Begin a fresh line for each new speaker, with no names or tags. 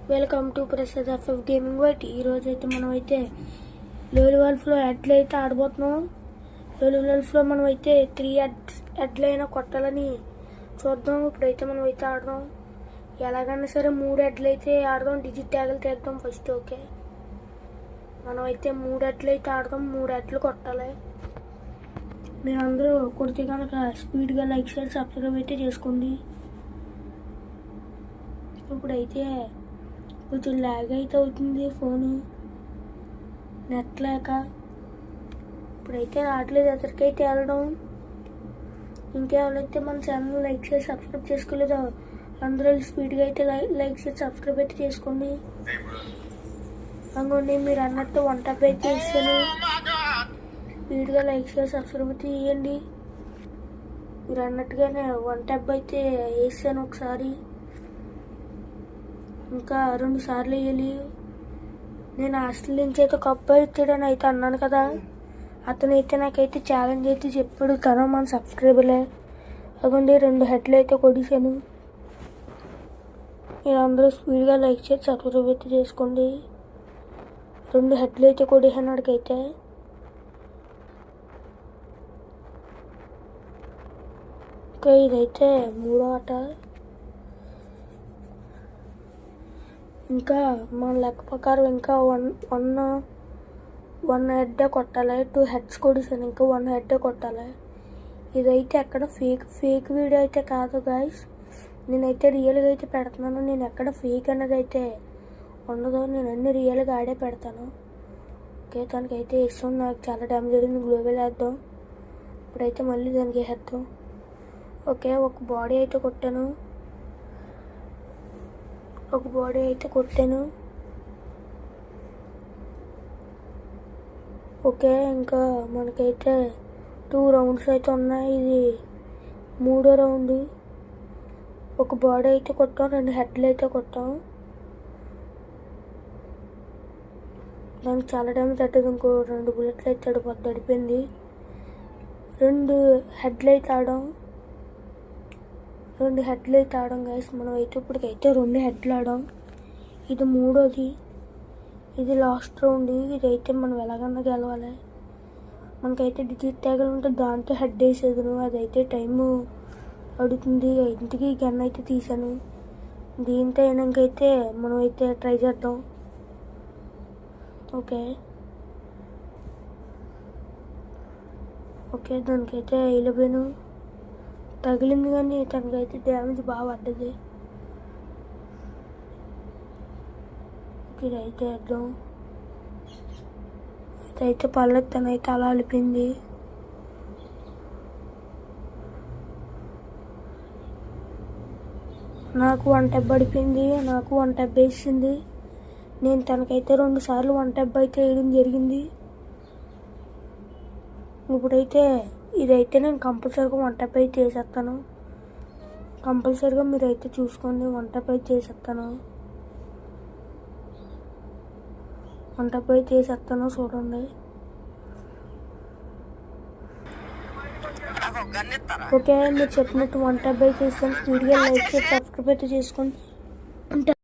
Welcome to Prasad FF gaming బట్టి ఈరోజు అయితే మనం అయితే లెవెల్ 12లో హెడ్లు అయితే ఆడబోతున్నాం. లెవెల్ 12లో మనం అయితే 3 హెడ్లు అయినా కొట్టాలని చూద్దాం. ఇప్పుడైతే మనం అయితే ఆడదాం. ఎలాగైనా సరే 3 హెడ్లు అయితే ఆడదాం. డిజిట్ ట్యాగులు తెద్దాం ఫస్ట్. ఓకే, మనం అయితే 3 హెడ్లు అయితే ఆడదాం. 3 హెడ్లు కొట్టాలి. మీరు అందరూ కొడితే కనుక స్పీడ్గా లైక్ షేర్ సబ్స్క్రైబ్ అయితే చేసుకోండి. ఇప్పుడైతే కొంచెం ల్యాగ్ అయితే అవుతుంది ఫోను, నెట్ లేక. ఇప్పుడైతే రావట్లేదు, ఎక్కడికైతే వెళ్ళడం. ఇంకెవరైతే మన ఛానల్ లైక్ చేసి సబ్స్క్రైబ్ చేసుకోలేదో అందరూ స్పీడ్గా అయితే లైక్ చేసి సబ్స్క్రైబ్ అయితే చేసుకోండి. అనుకోండి మీరు అన్నట్టు వంట అయితే ఇస్తాను. స్పీడ్గా లైక్ చేసి సబ్స్క్రైబ్ అయితే చేయండి. మీరు అన్నట్టుగానే వంట అయితే వేసాను ఒకసారి, ఇంకా 2 సార్లు వేయాలి. నేను హాస్టల్ నుంచి అయితే ఒక అబ్బాయి ఇచ్చాడని అయితే అన్నాను కదా, అతనైతే నాకైతే ఛాలెంజ్ అయితే చెప్పాడు. తను మన సబ్స్క్రైబర్లే. అదిగోండి 2 హెడ్లు అయితే కొడిసాను. మీరు అందరూ స్పీడ్గా లైక్ చేసి సబ్స్క్రైబ్ అయితే చేసుకోండి. 2 హెడ్లు అయితే కొడిసాను అడికైతే. ఇంకా ఇదైతే 3వ ఆట. ఇంకా మన లెక్క ప్రకారం ఇంకా వన్ హెడ్ కొట్టాలి. 2 హెడ్స్ కొడిసాను, ఇంకా 1 హెడ్ కొట్టాలి. ఇదైతే ఎక్కడ ఫేక్ వీడియో అయితే కాదు గాయస్. నేనైతే రియల్గా అయితే పెడుతున్నాను. నేను ఎక్కడ ఫేక్ అనేది అయితే ఉండదు. నేను అన్ని రియల్గా ఆడే పెడతాను. ఓకే, దానికైతే ఇష్టం. నాకు చాలా డ్యామేజ్ జరిగింది. గ్లోబల్ వేద్దాం. ఇప్పుడైతే మళ్ళీ దానికి వేద్దాం. ఓకే, ఒక బాడీ అయితే కొట్టాను. ఓకే, ఇంకా మనకైతే 2 రౌండ్స్ అయితే ఉన్నాయి. ఇది 3వ రౌండ్. ఒక బాడీ అయితే కొట్టాం, 2 హెడ్లు అయితే కొట్టాం. దానికి చాలా డ్యామేజ్ అవుతుంది. ఇంకో 2 బుల్లెట్లు అయితే అడిపోయింది. 2 హెడ్లు అయితే ఆడాం. 2 హెడ్లు అయితే ఆడాం గైస్. మనం అయితే ఇప్పటికైతే 2 హెడ్లు ఆడాం. ఇది 3వది. ఇది లాస్ట్ రౌండ్. ఇదైతే మనం ఎలాగన్నా గెలవాలి. మనకైతే డిజిట్ ట్యాగులు ఉంటే దాంతో హెడ్ వేసేది. అదైతే టైము అడుగుతుంది. ఇంటికి గన్ అయితే తీసాను. దీంతో అయినాకైతే మనం అయితే ట్రై చేద్దాం. ఓకే, దానికైతే వెళ్ళిపోయాను. తగిలింది కానీ తనకైతే డ్యామేజ్ బాగా పడ్డది. ఇదైతే వేద్దాం. ఇదైతే పర్లేదు, తనైతే అలా అలిపింది. నాకు 1 టెబ్ పడిపోయింది. నాకు 1 టెబ్ వేసింది. నేను తనకైతే 2 సార్లు 1 టెబ్ అయితే వేయడం జరిగింది. ఇప్పుడైతే ఇదైతే నేను కంపల్సరీగా 1 టెబ్ అయితే వేసేస్తాను. కంపల్సరీగా మీరైతే చూసుకోండి. 1 టెబ్ అయితే వేసేస్తాను. 1 టెబ్ అయితే వేసేస్తాను, చూడండి. ఓకే, మీరు చెప్పినట్టు 1 టెబ్ అయితే వేస్తాను. స్పీడ్గా లైక్ చేసి సబ్స్క్రైబ్ అయితే చేసుకోండి.